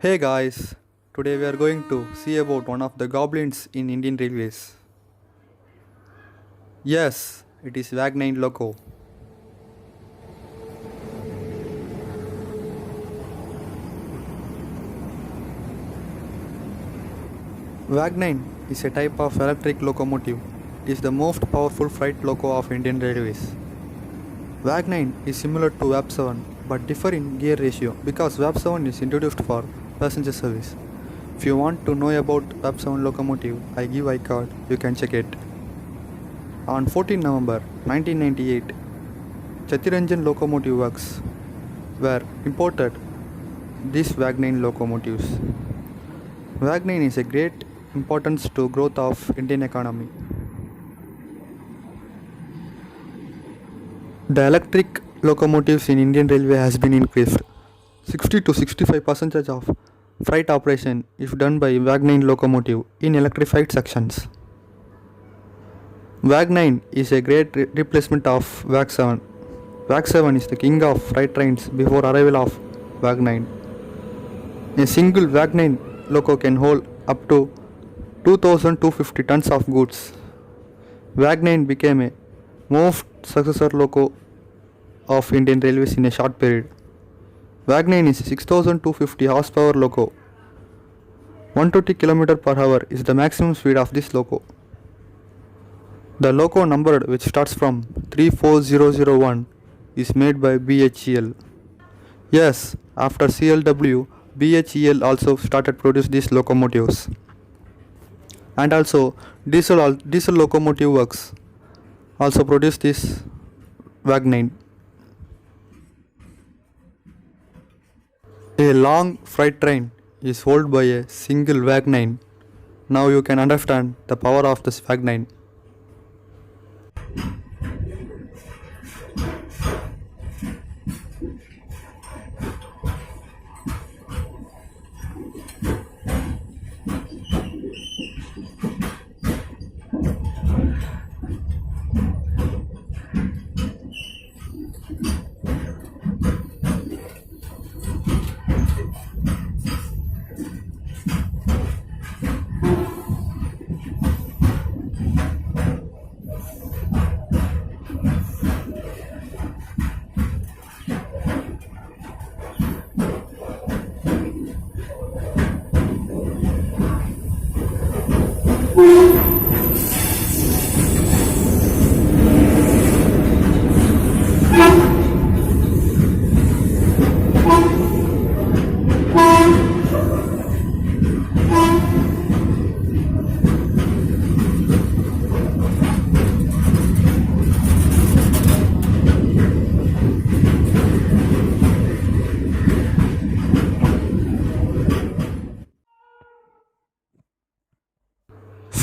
Hey guys, today we are going to see about one of the goblins in Indian Railways. Yes, it is WAG9 loco. WAG9 is a type of electric locomotive. It is the most powerful freight loco of Indian Railways. WAG9 is similar to WAP7 but differ in gear ratio because WAP7 is introduced for passenger service. If you want to know about WAP7 locomotive, I give iCard, you can check it. On 14 November 1998, Chatiranjan Locomotive Works were imported these WAG9 locomotives. WAG9 is a great importance to growth of Indian economy. The electric locomotives in Indian Railway has been increased. 60 to 65% of freight operation is done by WAG9 locomotive in electrified sections. WAG9 is a great replacement of WAG7. WAG7 is the king of freight trains before arrival of WAG9. A single WAG9 loco can hold up to 2250 tons of goods. WAG9 became a most successor loco of Indian Railways in a short period. WAG9 is a 6250 horsepower loco. 120 km per hour is the maximum speed of this loco. The loco numbered which starts from 34001 is made by BHEL. Yes, after CLW, BHEL also started produce these locomotives. And also diesel locomotive works also produce this WAG9. A long freight train is held by a single WAG9. Now you can understand the power of this WAG9.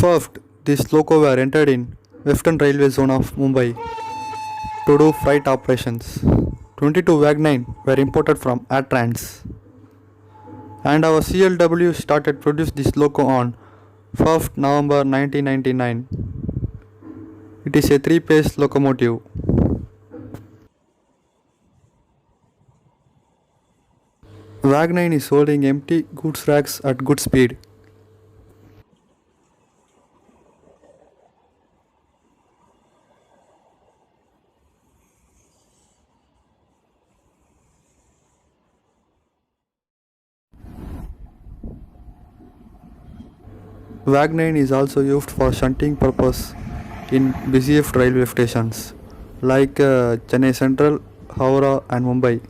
First, these loco were entered in Western Railway Zone of Mumbai to do freight operations. 22 WAG9 were imported from AirTrans. And our CLW started produce this loco on 1st November 1999. It is a 3-phase locomotive. WAG9 is holding empty goods racks at good speed. WAG9 is also used for shunting purpose in busiest railway stations like Chennai Central, Howrah and Mumbai.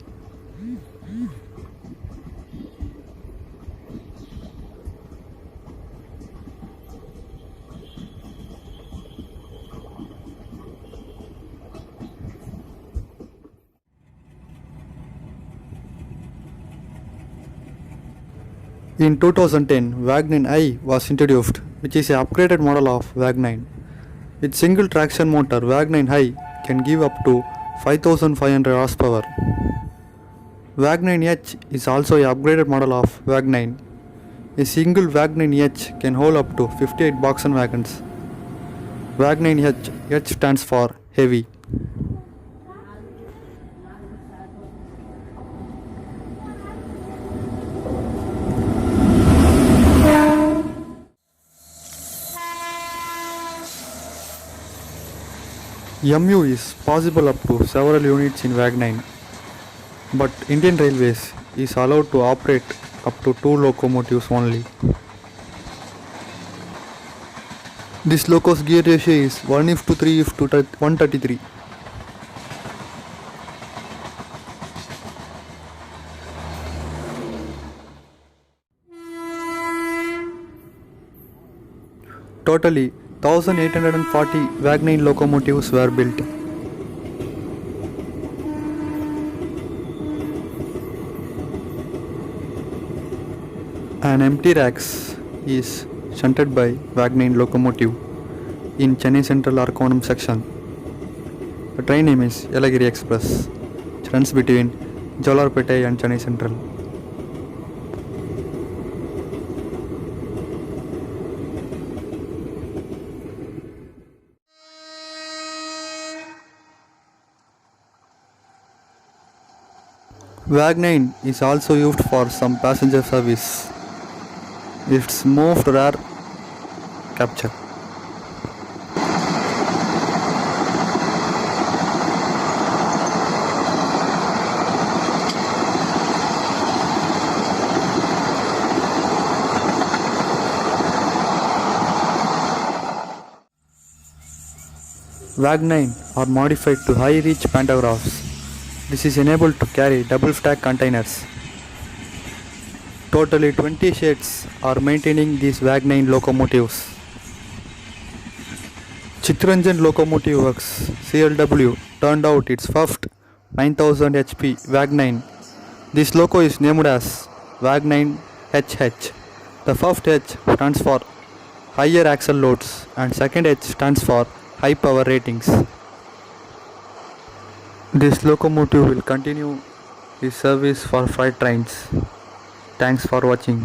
In 2010, Wagner I was introduced, which is an upgraded model of Wagner. With single traction motor, Wagner I can give up to 5500 horsepower. Wagner H is also an upgraded model of Wagner. A single Wagner H can hold up to 58 boxen wagons. Wagner H stands for heavy. MU is possible up to several units in Wagner, but Indian Railways is allowed to operate up to 2 locomotives only. This loco's gear ratio is 1:3:133. Totally 1840 Wagner locomotives were built. An empty racks is shunted by Wagner locomotive in Chennai Central Arkonam section. The train name is Yelagiri Express, which runs between Jollarpete and Chennai Central. Wagner is also used for some passenger service. It's most rare capture. Wagner are modified to high reach pantographs. This is enabled to carry double stack containers. Totally 20 sheds are maintaining these Wagner locomotives. Chittaranjan Locomotive Works CLW turned out its first 9000 HP Wagner. This loco is named as Wagner HH. The first H stands for higher axle loads and second H stands for high power ratings. This locomotive will continue its service for freight trains. Thanks for watching.